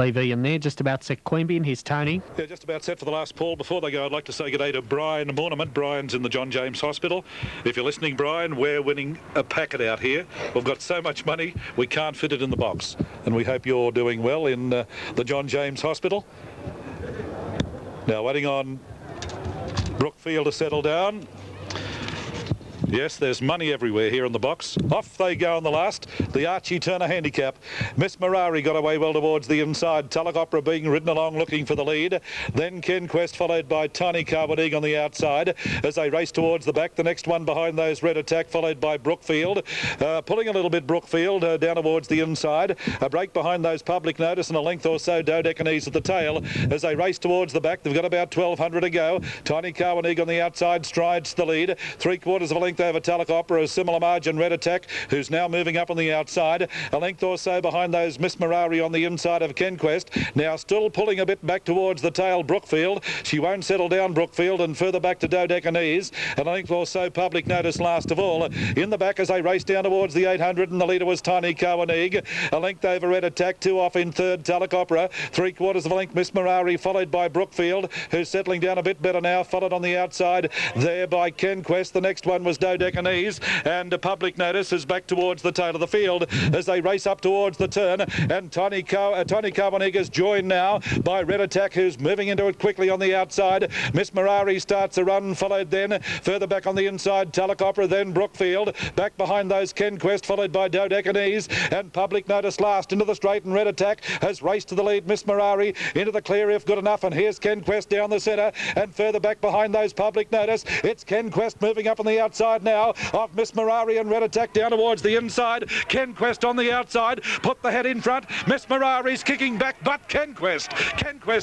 Leave Ian there, just about set Queanbeyan. Here's Tony. Yeah, just about set for the last Paul. Before they go, I'd like to say good day to Brian Mornament. Brian's in the John James Hospital. If you're listening, Brian, we're winning a packet out here. We've got so much money, we can't fit it in the box. And we hope you're doing well in the John James Hospital. Now, waiting on Brookfield to settle down. Yes, there's money everywhere here in the box. Off they go on the last. The Archie Turner handicap. Miss Marari got away well towards the inside. Tulloch Opera being ridden along looking for the lead. Then Ken Quest followed by Tiny Carbonegie on the outside. As they race towards the back, the next one behind those Red Attack followed by Brookfield. Pulling a little bit Brookfield down towards the inside. A break behind those Public Notice and a length or so Dodecanese at the tail. As they race towards the back, they've got about 1,200 to go. Tiny Carbonegie on the outside strides to the lead. 3/4 of a length over Tulloch Opera, a similar margin Red Attack, who's now moving up on the outside. A length or so behind those Miss Marari on the inside of Ken Quest. Now still pulling a bit back towards the tail, Brookfield. She won't settle down, Brookfield, and further back to Dodecanese. And a length or so Public Notice last of all. In the back as they race down towards the 800, and the leader was Tiny Carbonegie. A length over Red Attack, 2 off in third, Tulloch Opera. 3/4 of a length Miss Marari, followed by Brookfield, who's settling down a bit better now, followed on the outside there by Ken Quest. The next one was Dodecanese. And a Public Notice is back towards the tail of the field as they race up towards the turn. And Tiny Carbonegie is joined now by Red Attack, who's moving into it quickly on the outside. Miss Marari starts a run, followed then further back on the inside Tulloch Opera, then Brookfield. Back behind those Ken Quest, followed by Dodecanese. And Public Notice last into the straight, and Red Attack has raced to the lead. Miss Marari into the clear if good enough. And here's Ken Quest down the centre. And further back behind those Public Notice, it's Ken Quest moving up on the outside now of Miss Marari, and Red Attack down towards the inside. Ken Quest on the outside, put the head in front. Miss Marari's kicking back, but Ken Quest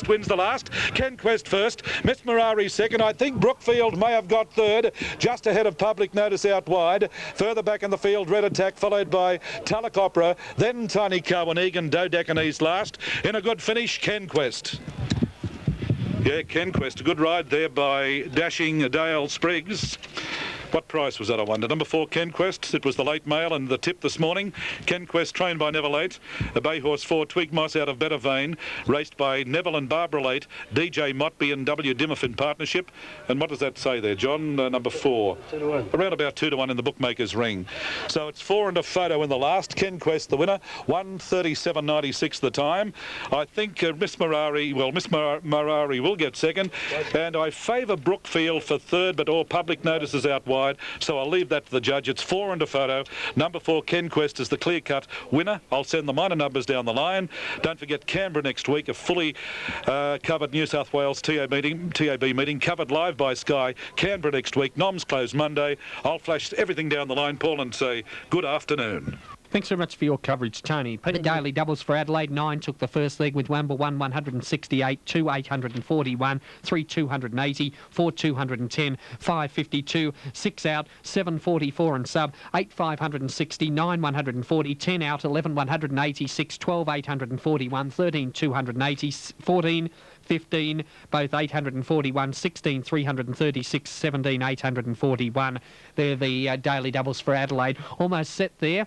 wins the last. Ken Quest first, Miss Marari second. I think Brookfield may have got third, just ahead of Public Notice out wide. Further back in the field, Red Attack, followed by Tulloch Opera, then Tiny Carbonegie and Dodecanese last. In a good finish, Ken Quest. Yeah, Ken Quest, a good ride there by dashing Dale Spriggs. What price was that, I wonder? Number 4, Ken Quest. It was the late mail and the tip this morning. Ken Quest, trained by Neville Late. A bay horse 4, Twig Moss out of Better Vein. Raced by Neville and Barbara Late. DJ Motby and W. Dimmoff in partnership. And what does that say there, John? Number 4. 2-1. Around about 2-1 in the bookmaker's ring. So it's 4 and a photo in the last. Ken Quest, the winner. 1:37.96 the time. I think Miss Marari will get second. And I favour Brookfield for third, but all Public Notice is out wide. So I'll leave that to the judge. It's 4 and a photo. Number 4, Ken Quest, is the clear-cut winner. I'll send the minor numbers down the line. Don't forget Canberra next week, a fully covered New South Wales TAB meeting, covered live by Sky. Canberra next week. Noms closed Monday. I'll flash everything down the line, Paul, and say good afternoon. Thanks very much for your coverage, Tony. Peter Daly doubles for Adelaide. 9 took the first leg with Wamble 1, 168, 2, 841, 3, 280, 4, 210, 5, 52, 6 out, 7, 44 and sub, 8, 560, 9, 140, 10 out, 11, 186, 12, 841, 13, 280, 14, 15, both 841, 16, 336, 17, 841. They're the daily doubles for Adelaide. Almost set there.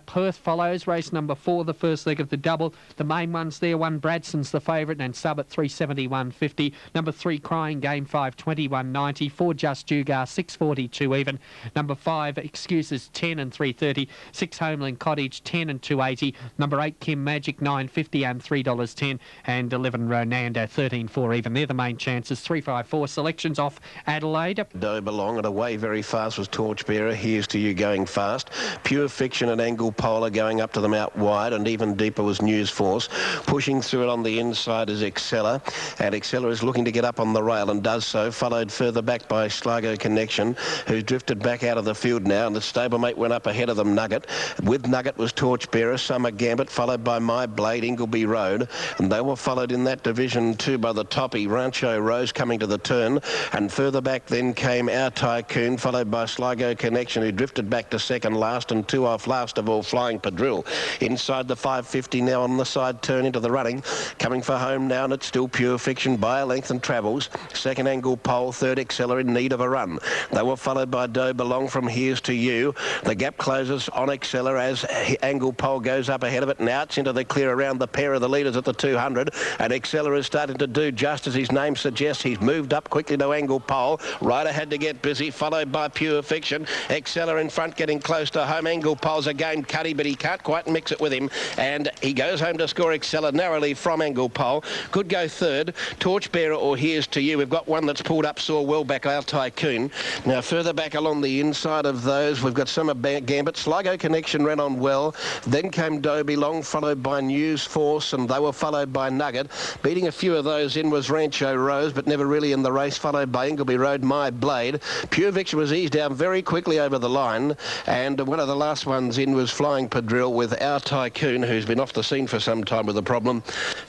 Perth follows, race number 4, the first leg of the double. The main ones there, 1 Bradson's the favourite and sub at 371.50. Number 3 Crying Game 521.90. 4 Just Jugar 642 even. Number 5 Excuses 10 and 330. 6 Homeland Cottage 10 and 280. Number 8 Kim Magic 9.50 and $3.10. And 11 Ronando 13.4 even. They're the main chances. 354 selections off Adelaide. Doe Belong and away very fast was Torchbearer. Here's to You Going Fast. Pure Fiction and Angle Polar going up to them out wide, and even deeper was News Force. Pushing through it on the inside is Excella, and Excella is looking to get up on the rail and does so, followed further back by Sligo Connection, who's drifted back out of the field now, and the stablemate went up ahead of them, Nugget. With Nugget was Torchbearer, Summer Gambit, followed by My Blade, Ingleby Road, and they were followed in that division too by the Toppy, Rancho Rose coming to the turn, and further back then came Our Tycoon, followed by Sligo Connection, who drifted back to second last and 2 off last last of all, Flying Padrille. Inside the 550 now on the side turn into the running. Coming for home now, and it's still Pure Fiction by a length and travels. Second Angle Pole, third Exceller in need of a run. They were followed by Doe Belong from Here's to You. The gap closes on Exceller as Angle Pole goes up ahead of it. Now it's into the clear around the pair of the leaders at the 200. And Exceller is starting to do just as his name suggests. He's moved up quickly to Angle Pole. Ryder had to get busy, followed by Pure Fiction. Exceller in front, getting close to home. Angle Pole's again cutty, but he can't quite mix it with him. And he goes home to score Exceller narrowly from Angle Pole. Could go third. Torchbearer or Here's to You. We've got one that's pulled up, saw well back, Our Tycoon. Now further back along the inside of those, we've got Summer Gambit. Sligo Connection ran on well. Then came Doe Belong, followed by News Force, and they were followed by Nugget. Beating a few of those in was Rancho Rose, but never really in the race, followed by Ingleby Road, My Blade. Pure Fiction was eased down very quickly over the line, and one of the last ones in was Flying Padrille with Our Tycoon, who's been off the scene for some time with a problem.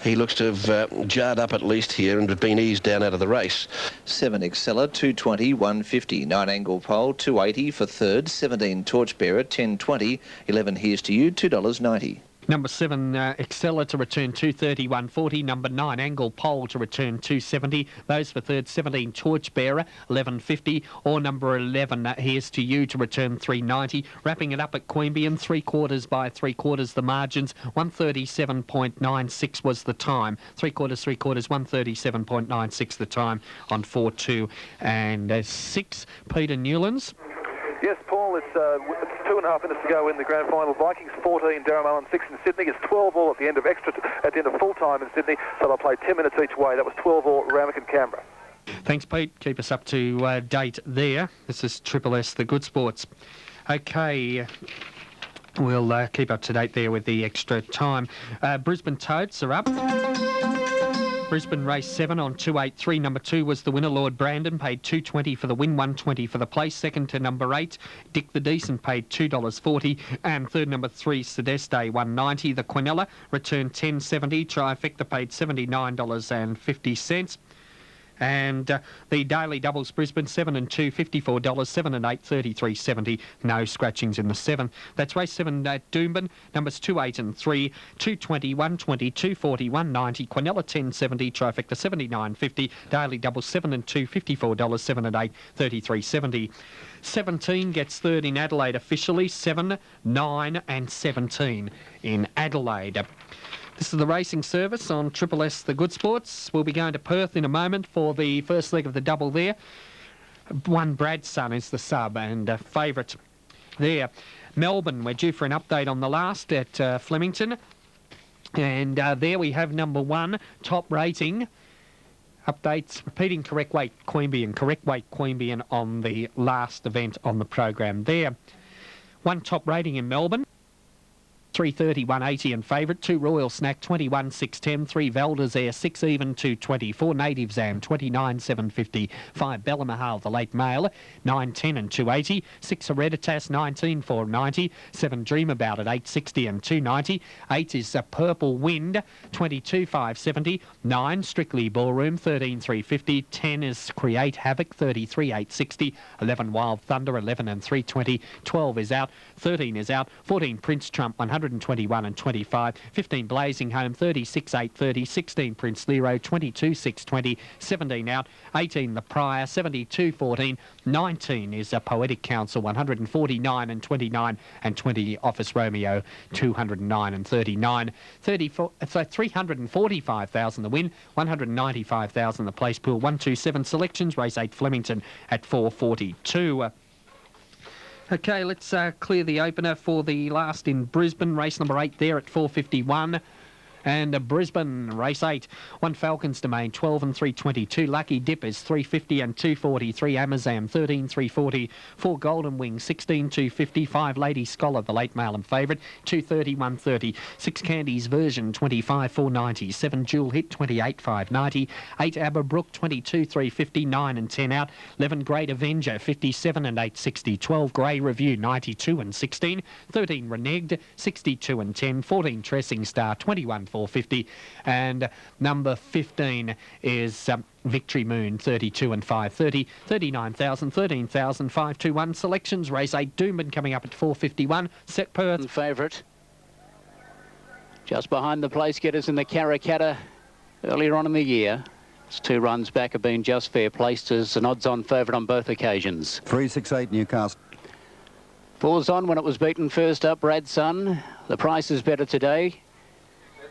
He looks to have jarred up at least here and have been eased down out of the race. 7 Exceller, 220, 150. 9 Angle Pole, 280 for third. 17 Torchbearer, 10.20. 11 Here's to You, $2.90. Number 7, Exceller to return 230, 140. Number 9, Angle Pole to return 270. Those for third, 17, Torchbearer, 1150. Or number 11, Here's to You to return 390. Wrapping it up at Queanbeyan, 3/4 by 3/4 the margins. 137.96 was the time. 3/4, 137.96 the time on 4, 2 and 6. Peter Newlands. Yes, Paul, it's 2.5 minutes to go in the grand final. Vikings 14, Darren Mullen 6 in Sydney. It's 12 all at the end of full time in Sydney, so they'll play 10 minutes each way. That was 12 all Ramac and Canberra. Thanks, Pete. Keep us up to date there. This is Triple S, the Good Sports. Okay. We'll keep up to date there with the extra time. Brisbane Toads are up. Brisbane race 7 on 283. Number 2 was the winner, Lord Brandon, paid $2.20 for the win, $1.20 for the place. Second to number 8, Dick the Decent, paid $2.40. And third, number 3, Sedeste, $1.90. The Quinella returned $10.70. Trifecta paid $79.50. And the daily doubles Brisbane 7 and 2, $54, 7 and 8, $33.70. No scratchings in the 7. That's race 7 at Doomben. Numbers 2, 8 and 3, 220, 120, 240, 190. Quinella 10.70, trifecta 79.50. Daily doubles 7 and 2, $54, 7 and 8, $33.70. 17 gets third in Adelaide officially. 7, 9 and 17 in Adelaide. This is the racing service on Triple S, the Good Sports. We'll be going to Perth in a moment for the first leg of the double there. One Brad's Son is the sub and favourite there. Melbourne, we're due for an update on the last at Flemington. And there we have number 1, Top Rating. Updates, repeating correct weight Queanbeyan on the last event on the program there. 1 Top Rating in Melbourne. 330, 180 and favourite. 2 Royal Snack, 21, 610. 3 Valdezaire, 6 even, 220. 4 Native Zam, 29, 750. 5 Bellamahal, the late male, 9, 10 and 280. 6 Hereditas, 19, 490. 7 Dream About at 860 and 290. 8 is Purple Wind, 22, 570. 9 Strictly Ballroom, 13, 350. 10 is Create Havoc, 33, 860. 11 Wild Thunder, 11 and 320. 12 is out. 13 is out. 14 Prince Trump, 121 and 25. 15 Blazing Home, 36, 830. 16 Prince Lero, 22, 620. 17 out. 18 The Prior, 72, 14. 19 is a Poetic Council, 149 and 29. And 20 Office Romeo, 209 and 39. 34, so 345,000 the win, 195,000 the place pool. 127 selections, race 8 Flemington at 442. Okay, let's clear the opener for the last in Brisbane. Race number 8 there at 451. And Brisbane, race 8. 1 Falcons Domain, 12 and 322. Lucky Dippers, 350 and 240. 3 Amazam, 13, 340. 4 Golden Wings, 16, 250. 5 Lady Scholar, the late male and favourite, 230, 130. 6 Candy's Version, 25, 490. 7 Jewel Hit, 28, 590. 8 Aberbrook, 22, 350. 9 and 10 out. 11 Great Avenger, 57 and 860. 12 Grey Review, 92 and 16. 13 Reneged, 62 and 10. 14 Tressing Star, 21 450. And number 15 is Victory Moon, 32 and 530, 39,000, 13,000, 521. Selections, race 8, Doomben coming up at 451. Set Perth. Favourite. Just behind the place getters in the Karrakatta earlier on in the year. Its 2 runs back have been just fair, placed as an odds-on favourite on both occasions. 368 Newcastle. 4's on when it was beaten first up, Bradson. The price is better today.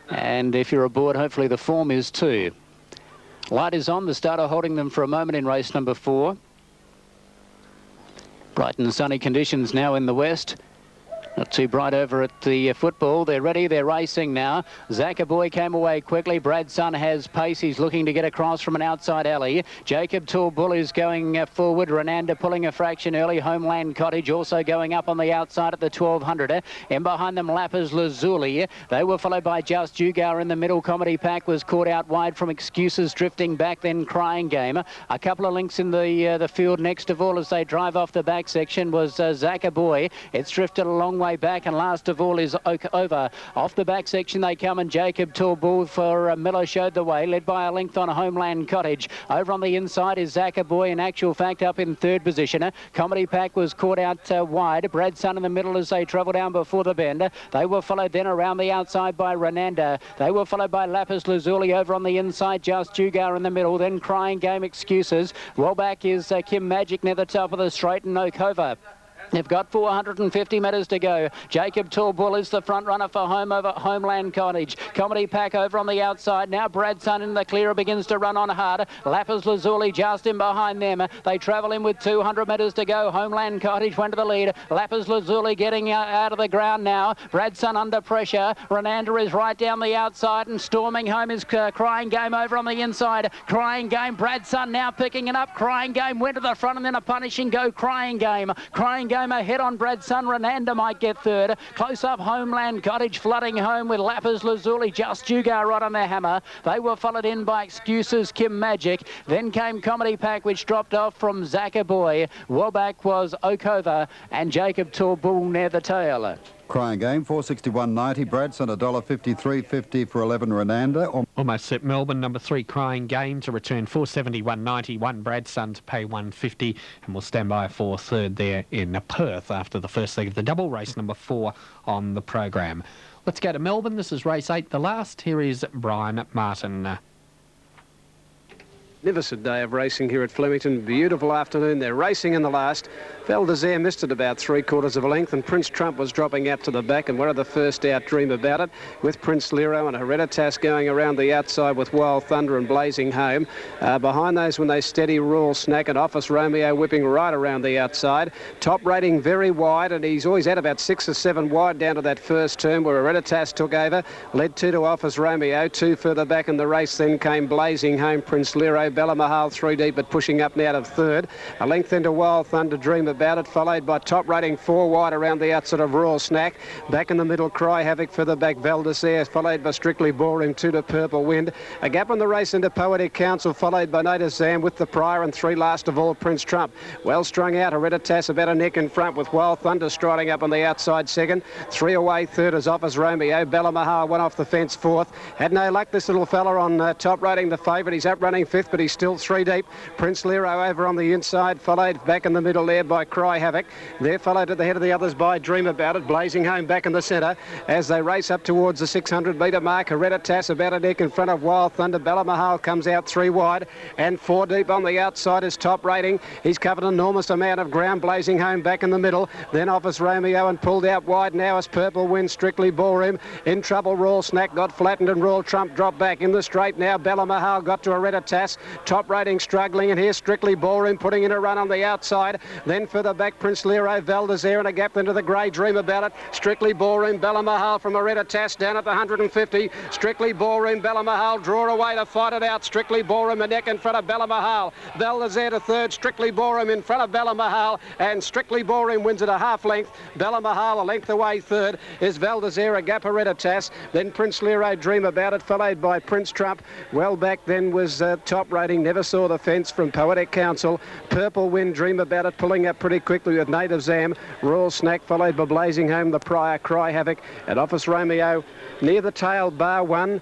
And if you're aboard, hopefully the form is too. Light is on, the starter holding them for a moment in race number 4. Bright and sunny conditions now in the west. Not too bright over at the football. They're ready, they're racing now. Zakaboy came away quickly. Bradson has pace. He's looking to get across from an outside alley. Jacob Tall Bull is going forward. Renanda pulling a fraction early. Homeland Cottage also going up on the outside at the 1200. And behind them, Lappers Lazuli. They were followed by Just Jugar in the middle. Comedy Pack was caught out wide from Excuses, drifting back, then Crying Game. A couple of links in the field next of all as they drive off the back section was Zakaboy. It's drifted a long way back, and last of all is Over. Off the back section they come, and Jacob Tall Bull for Miller showed the way, led by a length on Homeland Cottage. Over on the inside is Zakaboy, in actual fact up in 3rd position. Comedy Pack was caught out wide. Bradson in the middle as they travel down before the bend. They were followed then around the outside by Renanda. They were followed by Lapis Lazuli over on the inside, Just Jugar in the middle, then Crying Game, Excuses. Well back is Kim Magic near the top of the straight, and Okova. They've got 450 metres to go. Jacob Tall Bull is the front runner for Homeland Cottage. Comedy Pack over on the outside. Now Bradson in the clear begins to run on hard. Lapis Lazuli just in behind them. They travel in with 200 metres to go. Homeland Cottage went to the lead. Lapis Lazuli getting out of the ground now. Bradson under pressure. Renanda is right down the outside, and storming home is Crying Game over on the inside. Crying Game, Bradson now picking it up. Crying Game went to the front, and then a punishing go. Crying Game ahead on Bradson. Renanda might get 3rd. Close up Homeland Cottage flooding home with Lapis Lazuli. Just Jugar right on their hammer. They were followed in by Excuses, Kim Magic. Then came Comedy Pack, which dropped off from Zakaboy. Well back was Okova and Jacob Tall Bull near the tail. Crying Game, 461.90. Bradson, $1.53.50 for 11 Renanda. Almost set. Melbourne, number 3, Crying Game to return 471.90. 1 Bradson to pay 150, and we'll stand by for 3rd there in Perth after the first leg of the double, race number 4 on the program. Let's go to Melbourne. This is race 8, the last. Here is Brian Martin. Magnificent day of racing here at Flemington. Beautiful afternoon. They're racing in the last. Val d'Isere missed it about 3/4 of a length, and Prince Trump was dropping out to the back, and one of the first out, Dream About It, with Prince Lero and Hereditas going around the outside with Wild Thunder and Blazing Home. Behind those, when they steady, Rural Snack and Office Romeo whipping right around the outside. Top rating very wide, and he's always had about 6 or 7 wide down to that first turn where Hereditas took over. Led 2 to Office Romeo, 2 further back in the race. Then came Blazing Home, Prince Lero, Bella Mahal 3 deep, but pushing up now to 3rd. A length into Wild Thunder, Dream About It, followed by top rating 4 wide around the outside of Royal Snack. Back in the middle, Cry Havoc further back, Val d'Isere, followed by Strictly Ballroom, 2 to Purple Wind. A gap on the race into Poetic Council, followed by Native Zam with the Prior, and 3 last of all, Prince Trump. Well strung out, Hereditas about a neck in front with Wild Thunder striding up on the outside 2nd. 3 away, 3rd is Office Romeo. Bella Mahal went off the fence 4th. Had no luck, this little fella on top rating, the favourite. He's up running 5th, but he's still 3 deep. Prince Lero over on the inside, followed back in the middle there by Cry Havoc. They're followed at the head of the others by Dream About It. Blazing Home back in the centre as they race up towards the 600 metre mark. Hereditas about a neck in front of Wild Thunder. Bella Mahal comes out 3 wide, and 4 deep on the outside is top rating. He's covered an enormous amount of ground. Blazing Home back in the middle. Then Office Romeo, and pulled out wide now as Purple Wind, Strictly Ballroom. In trouble, Royal Snack got flattened, and Royal Trump dropped back in the straight now. Bella Mahal got to Hereditas. Top rating struggling, and here's Strictly Ballroom putting in a run on the outside. Then further back, Prince Lero, Val d'Isere, and a gap into the grey, Dream About It. Strictly Ballroom, Bella Mahal from Hereditas down at the 150. Strictly Ballroom, Bella Mahal draw away to fight it out. Strictly Ballroom a neck in front of Bella Mahal. Val d'Isere to 3rd. Strictly Ballroom in front of Bella Mahal, and Strictly Ballroom wins at a half length. Bella Mahal a length away 3rd is Val d'Isere, a gap Hereditas. Then Prince Lero, Dream About It, followed by Prince Trump. Well back then was top rating, never saw the fence from Poetic Council. Purple Wind, Dream About It, pulling up up pretty quickly with Native Zam. Royal Snack followed by Blazing Home, the Prior, Cry Havoc, and Office Romeo near the tail, bar one.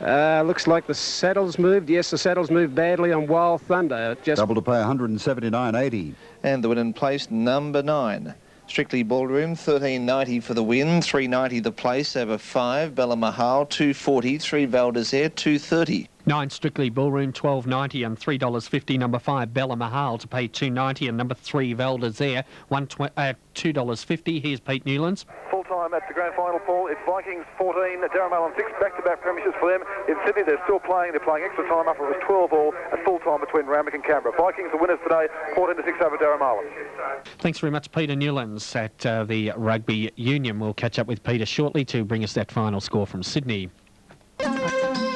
Looks like the saddle's moved. Yes, the saddle's moved badly on Wild Thunder. Just Double to pay 179.80. And the win in place, number 9. Strictly Ballroom, 13.90 for the win, 3.90 the place, over 5. Bella Mahal, 2.40, 3 Val d'Isere, 2.30. 9 Strictly Ballroom, $12.90 and $3.50. Number 5 Bella Mahal to pay $2.90 and number 3 Val d'Isere, $2.50. Here's Pete Newlands. Full time at the grand final, Paul. It's Vikings 14, Darramale 6, back-to-back premierships for them. In Sydney, they're still playing. They're playing extra time after it was 12 all at full time between Randwick and Canberra. Vikings are winners today, 14-6 over Darramale. Thanks very much, Peter Newlands at the Rugby Union. We'll catch up with Peter shortly to bring us that final score from Sydney.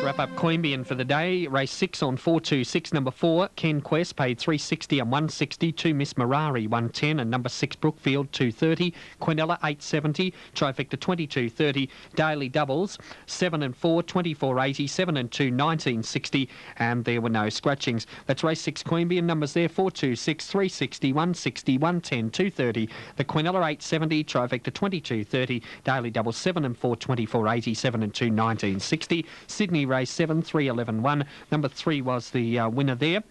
Wrap up Queanbeyan for the day. Race 6 on 426. Number 4, Ken Quest, paid $3.60 and $1.60. 2 Miss Marari, $1.10, and number 6 Brookfield, $2.30. Quinella, $8.70. Trifecta, $22.30. Daily doubles, 7 and 4, $24.80. 7 and 2, $19.60. And there were no scratchings. That's race 6 Queanbeyan. Numbers there, 426, $3.60, $1.60, $1.10, $2.30. The Quinella, $8.70. Trifecta, $22.30. Daily doubles, 7 and 4, $24.80. 7 and 2, $19.60. Sydney race 7, 3.11.1. Number 3 was the winner there.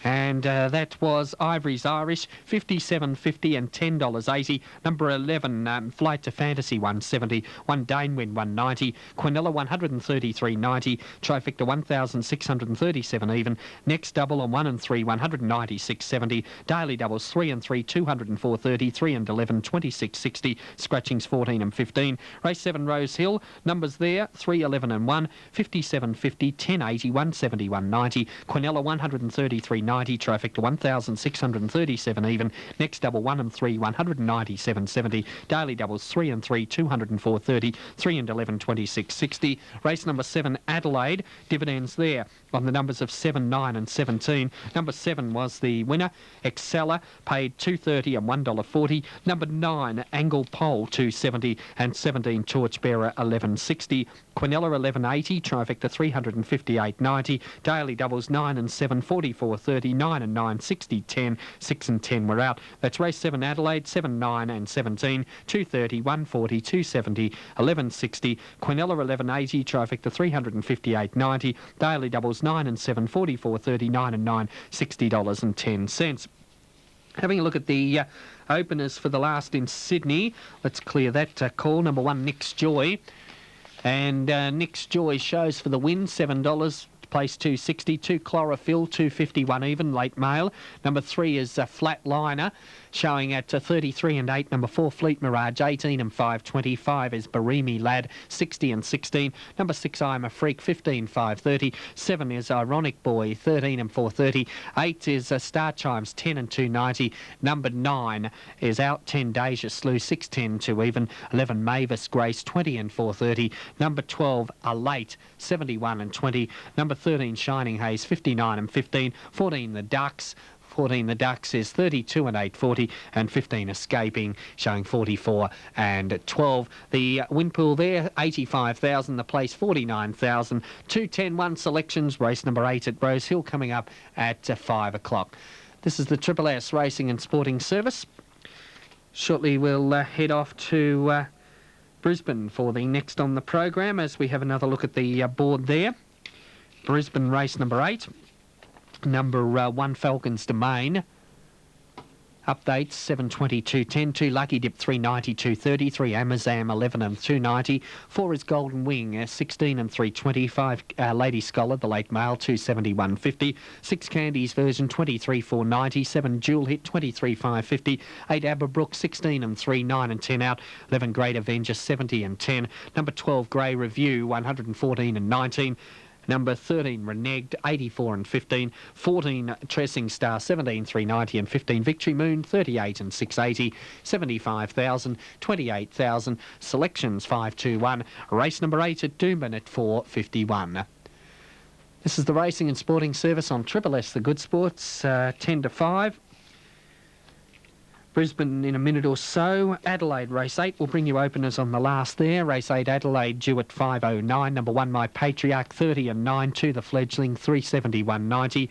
And that was Ivory's Irish, $57.50 and $10.80. Number 11, Flight to Fantasy, $170. 1 Danewin, $190. Quinella, $133.90. Trifecta, $1,637 even. Next double on 1 and 3, $196.70. Daily doubles, 3 and 3, $204.30. 3 and 11, $26.60. Scratchings, 14 and 15. Race 7, Rose Hill. Numbers there, 3, 11 and 1, $57.50, $10.80, $170, $190. Quinella, $133.90. Traffic to 1,637 even. Next double 1 and 3, 197.70. Daily doubles 3 and 3, 204.30. 3 and 11, 26.60. Race number 7, Adelaide. Dividends there on the numbers of 7, 9 and 17. Number 7 was the winner. Exceller paid $2.30 and $1.40. Number 9, Angle Pole, $2.70, and 17, Torchbearer, $11.60. Quinella, $11.80. Trifecta, $358.90. Daily doubles 9 and 7, $44.30. 9 and 9, 60, 10, 6 and 10 were out. That's race 7 Adelaide, 7, 9 and 17, 230, 140, 270, 1160. Quinella, 1180, trifecta, 358.90. Daily doubles 9 and 7, 44.30, 9 and 9, $60.10. Having a look at the openers for the last in Sydney. Let's clear that call. Number 1, Nick's Joy. And Nick's Joy shows for the win, $7. Place 260, 2 Chlorophyll, 251 even, late mail. Number 3 is Flatliner, showing at 33 and 8. Number 4, Fleet Mirage, 18 and 5. 25 is Barimi Lad, 60 and 16. Number 6, I'm a Freak, 15, 530. 7 is Ironic Boy, 13 and 430. 8 is Star Chimes, 10 and 290. Number 9 is Out 10 Deja Slew, 610 to even. 11 Mavis Grace, 20 and 430. Number 12, A Late, 71 and 20. Number 13, Shining Haze, 59 and 15. 14, The Ducks. 14, The Ducks is 32 and 840, and 15, Escaping, showing 44 and 12. The win pool there, 85,000. The place, 49,000. 210-1 selections. Race number 8 at Rose Hill coming up at 5 o'clock. This is the Triple S Racing and Sporting Service. Shortly we'll head off to Brisbane for the next on the program as we have another look at the board there. Brisbane race number 8. Number 1, Falcons Domain. Updates, 7:22.10. 2 Lucky Dip, 3:90.230. 3 Amazam, 11 and 290. 4 is Golden Wing, 16 and 320. 5 Lady Scholar, the late mail, 271.50. 6 Candies version, 23.490. 7 Jewel Hit, 23.550. 8 Aberbrook, 16 and 3, 9 and 10 out. 11 Great Avenger, 70 and 10. Number 12 Grey Review, 114 and 19. Number 13, Reneged, 84 and 15. 14, Tressing Star, 17, 390 and 15. Victory Moon, 38 and 680. 75,000, 28,000. Selections, 521. Race number 8 at Doomben at 4:51. This is the Racing and Sporting Service on Triple S, the Good Sports, 10 to 5. Brisbane in a minute or so. Adelaide race 8 will bring you openers on the last there. Race 8 Adelaide due at 5:09. Number 1 My Patriarch, 30 and 9. 2 The Fledgling, 371.90.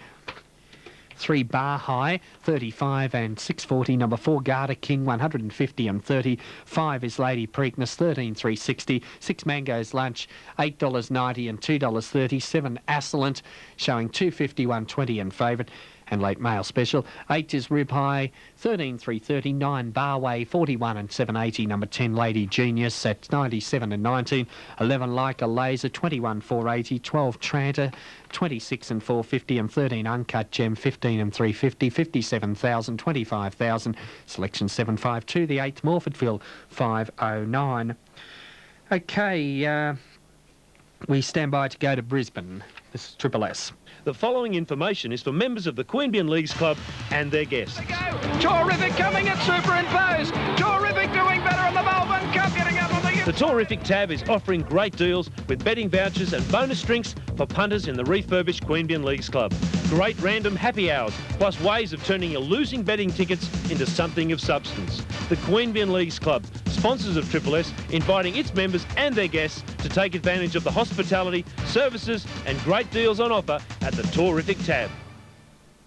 3 Bar High, 35 and 640. Number 4 Garter King, 150 and 30. 5 is Lady Preakness, 13,360. 6 Mango's Lunch, $8.90 and $2.30. 7 Assalant, showing 250, 120 and favourite. And late mail special. 8 is Rib High, 13,330. 9 Barway, 41 and 780. Number 10 Lady Genius at 97 and 19. 11 Like a Laser, 21 480. 12 Tranter, 26 and 450. And 13 Uncut Gem, 15 and 350. 57,000, 25,000. Selection 752. The 8th Morfordville, 509. Okay, we stand by to go to Brisbane. This is Triple S. The following information is for members of the Queanbeyan Leagues Club and their guests. Terrific coming at superimposed. Terrific doing better in the Melbourne Cup, getting up on the... The Terrific tab is offering great deals with betting vouchers and bonus drinks for punters in the refurbished Queanbeyan Leagues Club. Great random happy hours, plus ways of turning your losing betting tickets into something of substance. The Queanbeyan Leagues Club, sponsors of Triple S, inviting its members and their guests to take advantage of the hospitality, services and great deals on offer at the Terrific tab.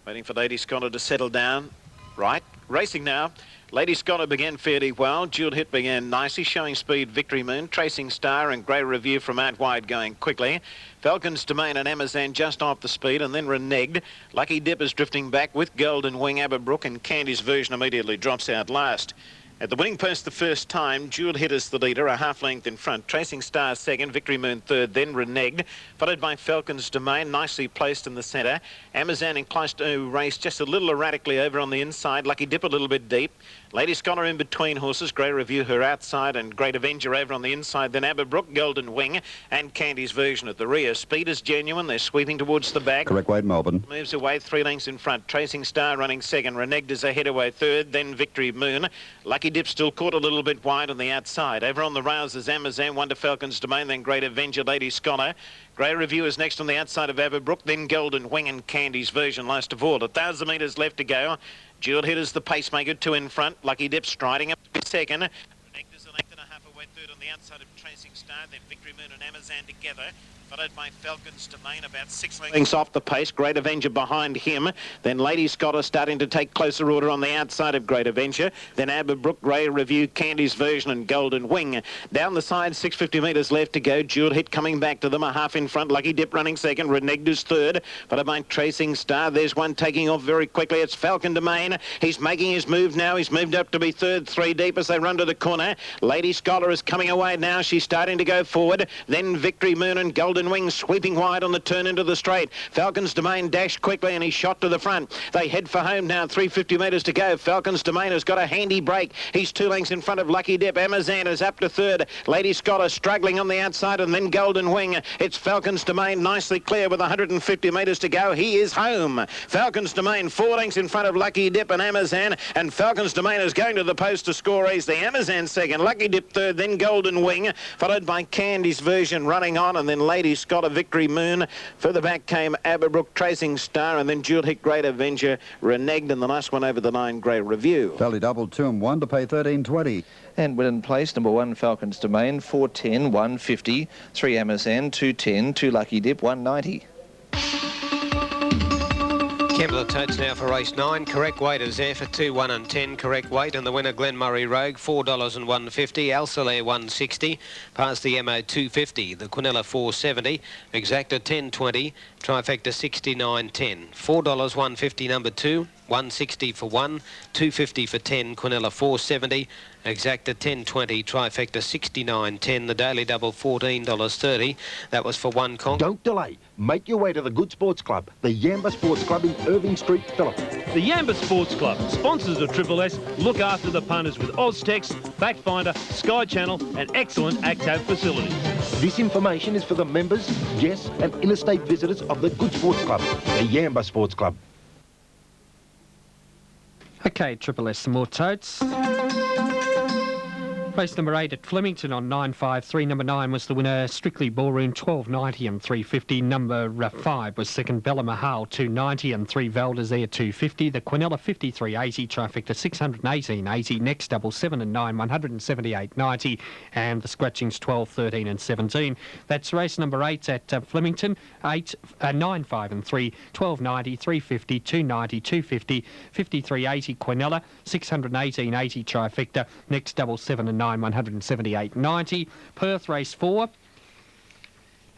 Waiting for Lady Scholar to settle down. Right, racing now. Lady Scholar began fairly well. Jewel Hit began nicely, showing speed. Victory Moon, Tracing Star and Grey Review from out wide going quickly. Falcon's Domain and Amazon just off the speed and then reneged. Lucky Dip is drifting back with Golden Wing, Aberbrook and Candy's Version immediately drops out last. At the winning post the first time, Jewel Hit is the leader, a half length in front. Tracing Star second, Victory Moon third, then reneged, followed by Falcon's Domain, nicely placed in the centre. Amazon inclined to race just a little erratically over on the inside. Lucky Dip a little bit deep. Lady Scholar in between horses. Grey Review her outside and Great Avenger over on the inside. Then Aberbrook, Golden Wing and Candy's Version at the rear. Speed is genuine. They're sweeping towards the back. Correct weight, Melbourne. Moves away 3 lengths in front. Tracing Star running second. Reneged is ahead away third. Then Victory Moon. Lucky Dip still caught a little bit wide on the outside. Over on the rails is Amazon. One to Falcon's Domain. Then Great Avenger, Lady Scholar. Grey Review is next on the outside of Aberbrook. Then Golden Wing and Candy's Version last of all. 1,000 metres left to go. Jewel Hit is the pacemaker, 2 in front. Lucky Dip striding up to second. Reneged is a length and a half away third on the outside of Tracing Star. Then Victory Moon and Amazon together, followed by Falcon's Domain, about 6 lengths off the pace. Great Avenger behind him. Then Lady Scholar starting to take closer order on the outside of Great Avenger. Then Aberbrook, Grey Review, Candy's Version and Golden Wing. Down the side, 650 metres left to go. Jewel Hit coming back to them, a half in front. Lucky Dip running second. Reneged is third, followed by Tracing Star. There's one taking off very quickly. It's Falcon Domain. He's making his move now. He's moved up to be third, 3 deep as they run to the corner. Lady Scholar is coming away now. She's starting to go forward. Then Victory Moon and Golden Wing sweeping wide on the turn into the straight. Falcon's Domain dashed quickly and he shot to the front. They head for home now, 350 metres to go. Falcon's Domain has got a handy break. He's 2 lengths in front of Lucky Dip. Amazon is up to third. Lady Scholar struggling on the outside and then Golden Wing. It's Falcon's Domain nicely clear with 150 metres to go. He is home. Falcon's Domain 4 lengths in front of Lucky Dip and Amazon, and Falcon's Domain is going to the post to score easily. Amazon second, Lucky Dip third, then Golden Wing, followed by Candy's Version running on, and then Lady Scholar, Victory Moon. Further back came Aberbrook, Tracing Star, and then Jewel Hit, Great Avenger, Reneged, and the last one over the line, Grey Review. Valley double 2 and 1 to pay $13.20. And win in place, number 1, Falcon's Domain, 410, 150, 3 Amazon, 210, 2 Lucky Dip, 190. Campbell totes now for race 9. Correct weight is there for 2, 1 and 10. Correct weight, and the winner Glenmurray Rogue, $4 and 150. Alcelair 160. Past the MO 250. The Quinella 470. Exacta 1020. Trifecta 69.10. $4 150 number 2. 160 for 1. 250 for 10. Quinella 470. Exacta 10.20, Trifecta 69.10, the Daily Double $14.30. That was for 1 conk. Don't delay. Make your way to the Good Sports Club, the Yamba Sports Club in Irving Street, Phillip. The Yamba Sports Club, sponsors of Triple S, look after the punters with Oztex, Backfinder, Sky Channel and excellent ACTAV facilities. This information is for the members, guests and interstate visitors of the Good Sports Club, the Yamba Sports Club. Okay, Triple S, some more totes. Race number 8 at Flemington on 9.53. Number 9 was the winner, Strictly Ballroom, 12.90 and 3.50. Number 5 was second, Bella Mahal, 2.90 and 3 Valdezere, 2.50. The Quinella, 53.80. Trifecta, 618.80. Next double, 7 and 9, 178.90. And the scratchings, 12, 13 and 17. That's race number 8 at Flemington. 9, 5 and 3, 12.90, 3.50, 2.90, 2.50, 53.80 Quinella, 618.80 Trifecta. Next double, 7 and 9, 178.90. Perth race 4.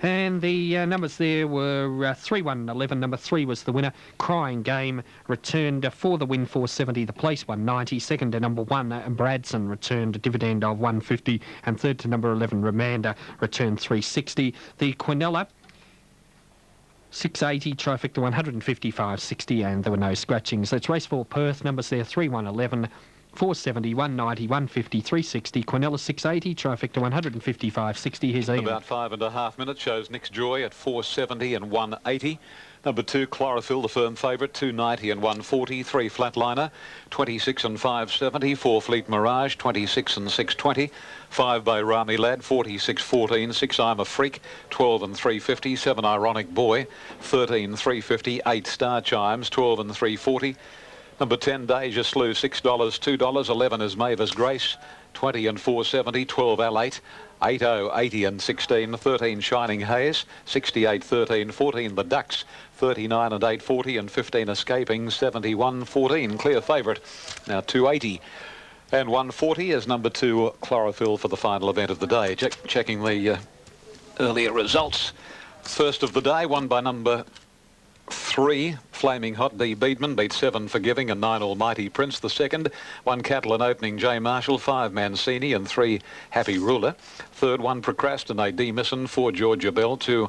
And the numbers there were 3, 1 and 11. Number 3 was the winner. Crying Game returned for the win, 470. The place, 190. Second to number 1, Bradson, returned a dividend of 150. And third to number 11, Ramander, returned 360. The Quinella, 680, Trifecta 155.60, and there were no scratchings. Let's race 4 Perth. Numbers there 3, 1, 11, 470, 190, 150, 360. Quinella 680, Trifecta 155.60. Here's Ian. About 5.5 minutes shows Nick's Joy at 470 and 180. Number 2, Chlorophyll, the firm favourite, 290 and 140. 3, Flatliner, 26 and 570. 4, Fleet Mirage, 26 and 620. 5, Bay Rami Lad, 46.14. 6, I'm a Freak, 12 and 350. 7, Ironic Boy, 13, 350. 8, Star Chimes, 12 and 340. Number 10, Deja Slew, $6, $2. 11 is Mavis Grace, 20 and 470. 12, L8, 80, 80 and 16. 13, Shining Haze, 68, 13. 14, The Ducks, 39 and 840. And 15, Escaping, 71, 14. Clear favourite. Now 280 and 140 is number 2, Chlorophyll, for the final event of the day. Checking the earlier results. First of the day, won by number 3, Flaming Hot, D. Beedman, beat 7, Forgiving, and 9, Almighty Prince. The second, 1, Catalan Opening, J. Marshall, 5, Mancini, and 3, Happy Ruler. Third, 1, Procrastinate, D. Misson, 4, Georgia Bell, 2,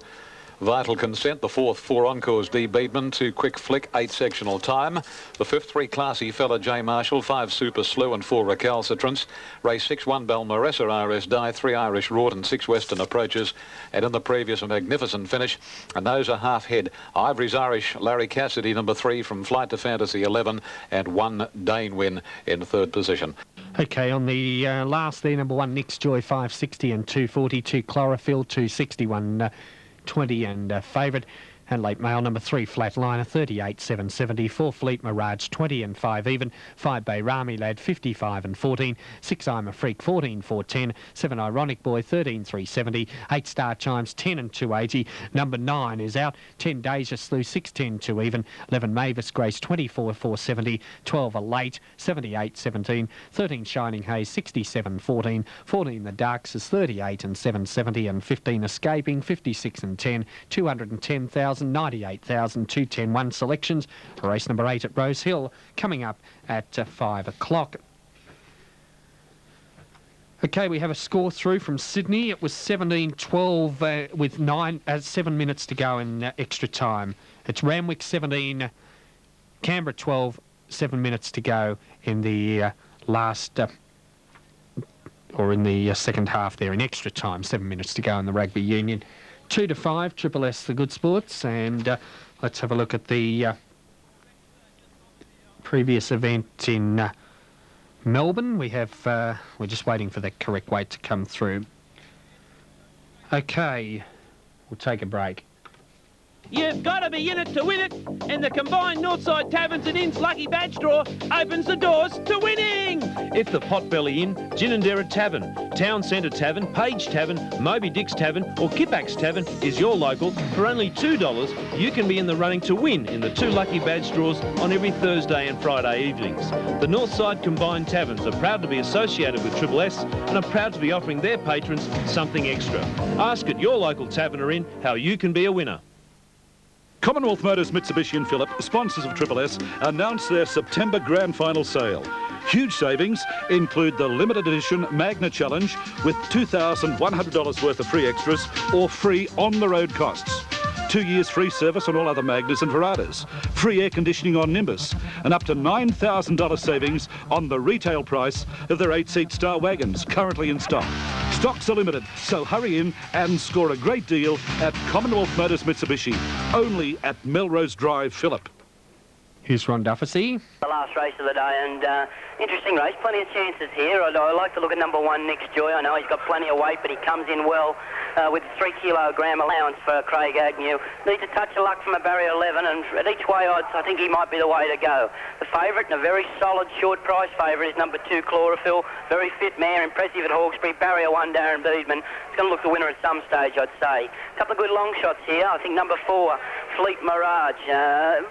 Vital Consent. The fourth, 4, Encores, D. Beedman, 2, Quick Flick, 8, Sectional Time. The fifth, 3, Classy Fella, J. Marshall, 5, Super Slew, and 4, Recalcitrance. Race 6, 1, Balmaressa, RS Die, 3, Irish Rort, and 6, Western Approaches. And in the previous, a magnificent finish. And those are half head. Ivory's Irish, Larry Cassidy, number 3, from Flight to Fantasy, 11, and 1, Dane Win in third position. Okay, on the last there, number 1, Nick's Joy, 560 and 240. 2, Chlorophyll, 261. 20 and favourite. And late mail, number 3, Flatliner, 38, 770. 4, Fleet Mirage, 20 and 5 even. 5, Bay Rami Lad, 55 and 14. 6, I'm a Freak, 14, 410. 7, Ironic Boy, 13, 370. 8, Star Chimes, 10 and 280. Number 9 is out. 10, Deja Slew, 610, 2 even. 11, Mavis Grace, 24, 470. 12, a late, 78, 17. 13, Shining Haze, 67, 14. 14, The Darks is 38 and 770. And 15, Escaping, 56 and 10. 210,000. 98,210. 1 selections. Race number 8 at Rose Hill coming up at 5 o'clock. Okay, we have a score through from Sydney. It was 17-12 with 7 minutes to go in extra time. It's Randwick 17, Canberra 12, 7 minutes to go in the last or in the second half there in extra time. 7 minutes to go in the Rugby Union. 2 to 5, Triple S, the good sports, and let's have a look at the previous event in Melbourne. We have, we're just waiting for the correct weight to come through. Okay, we'll take a break. You've got to be in it to win it, and the combined Northside Taverns and Inns Lucky Badge Draw opens the doors to winning. If the Potbelly Inn, Ginninderra Tavern, Town Centre Tavern, Page Tavern, Moby Dick's Tavern or Kippax Tavern is your local, for only $2, you can be in the running to win in the 2 Lucky Badge Draws on every Thursday and Friday evenings. The Northside Combined Taverns are proud to be associated with Triple S and are proud to be offering their patrons something extra. Ask at your local tavern or inn how you can be a winner. Commonwealth Motors, Mitsubishi and Phillip, sponsors of Triple S, announced their September Grand Final sale. Huge savings include the limited edition Magna Challenge with $2,100 worth of free extras or free on-the-road costs. 2 years free service on all other Magnas and Veradas, free air conditioning on Nimbus, and up to $9,000 savings on the retail price of their 8-seat Star Wagons currently in stock. Stocks are limited, so hurry in and score a great deal at Commonwealth Motors Mitsubishi, only at Melrose Drive, Phillip. Here's Ron Dufficy. The last race of the day, and interesting race, plenty of chances here. I like to look at number 1, Next Joy. I know he's got plenty of weight, but he comes in well with a 3 kilogram allowance for Craig Agnew. Needs a touch of luck from a barrier 11, and at each way odds, I think he might be the way to go. The favourite, and a very solid short price favourite, is number 2, Chlorophyll. Very fit mare, impressive at Hawkesbury. Barrier 1, Darren Beedman. He's going to look the winner at some stage, I'd say. A couple of good long shots here. I think number 4, Fleet Mirage,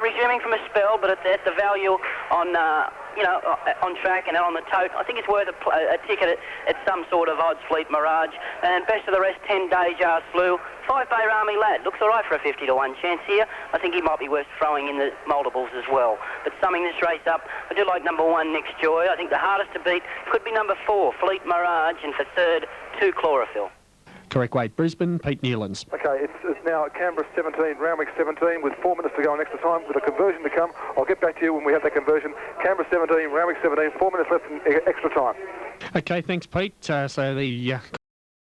resuming from a spell, but at the value on on track and on the tote, I think it's worth a ticket at some sort of odds. Fleet Mirage, and best of the rest, 10 Deja Slew. 5 Bay Rami Lad looks all right for a 50 to 1 chance here. I think he might be worth throwing in the multiples as well. But summing this race up, I do like number 1, Next Joy. I think the hardest to beat could be number 4, Fleet Mirage, and for third, 2, Chlorophyll. Correct weight, Brisbane, Pete Newlands. Okay, it's now Canberra 17, Randwick 17, with 4 minutes to go in extra time, with a conversion to come. I'll get back to you when we have that conversion. Canberra 17, Randwick 17, 4 minutes left in extra time. Okay, thanks, Pete. So the